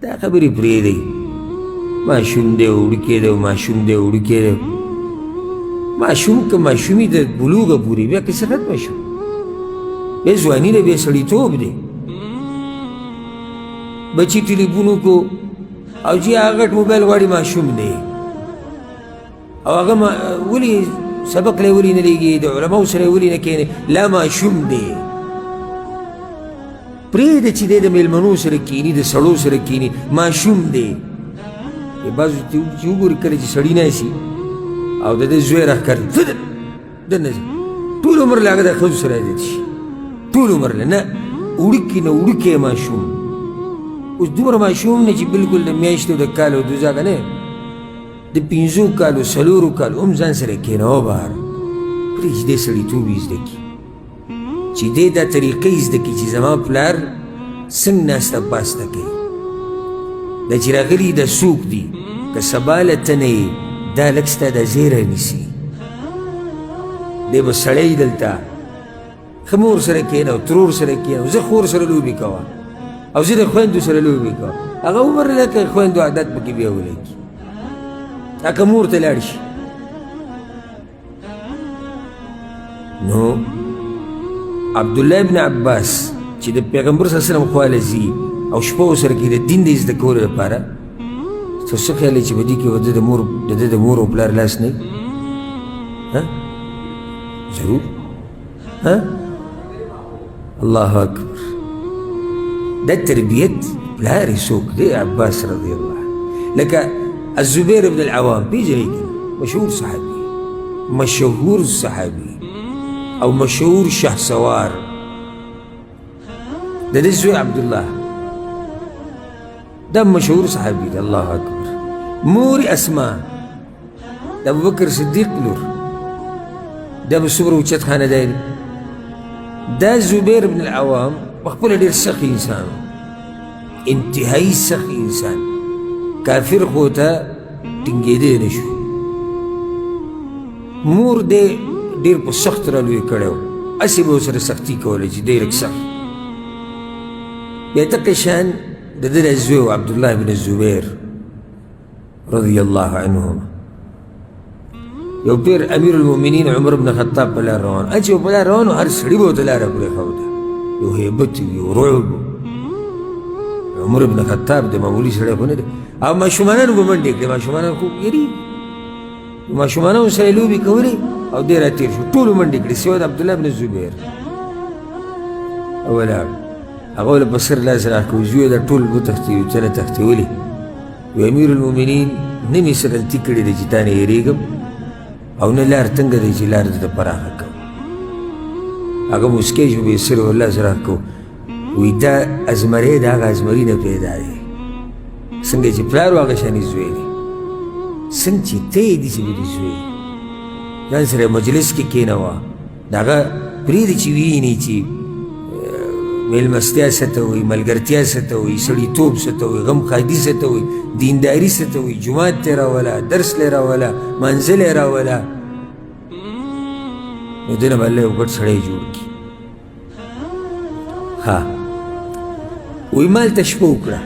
دا خبرې پرېږدئ. ماشوم دی وړوکی دی ماشوم دی وړوکی دی. ماشوم که ماشومي د بلوغه پورې بیا کیسه ختمه شو. بیا ځواني ده بیا سړیتوب دی. بچي ټلیفون وکړو او چې هغه غټ موبایل غواړي ماشوم دی او هغه ولې سبق لی ولې نه لیږي د علماو سره یې ولې نه کښېني لا ماشوم دی. پرېږده چې دی د مېلمنو سره کښېني د سړو سره کښېني ماشوم دی. بعضو چې وګوري کله چې سړي ناستي او د ده زوی راښکاري دننه ځه ټول عمر له هغه د ښځو سره عادت شي ټول عمر له نه وړوکي نه وړوکی ماشوم. اوس دومره ماشوم نه چې بلکل د میاشتو د کال او دوزاګه نه د 5 کالو 4 کالو هم ځان سره کښېنوه بهر پرې چې دی سړیتوب یې زده کړي چې دی دا طریقه یې زده کړي چې زما پلار څنګه ناسته پاسته کوي دا چې راغلي دا څوک دي که سبا له ته نه یې دا لږ ستا دا زیری نیسي دی به سړی دلته ښه مور سره کښېنه او ترور سره کښېنه زه خور سره لوبې کوه او زه د خویندو سره لوبې کوه هغه عمر لکه خویندو عادت پکې بیا ولګي هکه مور ته لاړ شي. نو عبدالله ابن عباس چې د پیغمبر صلی الله علیه وسلم خواله ځي او شپه ورسره کوي د دین د زده کولو لپاره ته څه خیال دی چې په دې کې د ده د مور او پلار لاس نه وي؟ ضرور الله اکبر. دا تربیت پلار یې څوک دی عباس رضی الله عنه لکه الزبیر ابن العوام پیژنئ مشهور صحابي مشهور صحابي او مشهور شهسوار د دې زوی عبدالله دا مشهور صحابي دی. الله اکبر. مور اسماء د ابوبکر صدیق لور دا به څومره اوچت خاندان دا زبیر بن العوام پخپله ډېر سخت انسان انتهایي سخت انسان کافر خو ته ټینګېدی نه شو. مور دی ډېر په سخت رالوی کړی و هسې به ورسره سختي کوله چې ډېر سخت. بیا دقه شان د ده د زوی و عبدالله بن الزبیر رضی الله عنهما یو پیر امیر المؤمنین عمر بن خطاب په لار روان چې په لار روان هر سړي به ورته لاره پرېښوده یو هیبت یو رعب. عمر بن خطاب د معمولي سړی خو نه دی او ماشومانان به منډې کړې ماشومانان خو یېرېږي ماشومانانو سره یې لوبې کولې او دی راتېر شو ټولو منډې کړې سوی د عبدالله بن الزبیر ولاړ هغه له په سر لاس راکړو زوی دا ټول وتښتي ته نه تښتې ولې وی امیر المؤمنین نه مې سره غلطي کړې ده چې تا نه یېرېږم او نه لار تنګه دی چې لار درته پراخه کوم. هغه موسکی شو به یې سر ورلاس راکړو وی دا ازمری د هغه ازمري نه پیدا دی څنګه چې پلار و هغه شانې زوی دی څنګه چې ته یې داسې به دې زوی ځان سره مجلس کې کښېنوه د هغه پرېږدي چې ویني چې میلمستیا څه ته وایي ملګرتیا څه ته وایي سړیتوب څه ته وایي غم خادي څه ته وایي دینداري څه ته وایي جومات ته یې راوله درس لی راوله منزل یې راوله نو دې نه به الله یو ګډ سړی جوړ کړي. ها وایي ما هلته شپه وکړه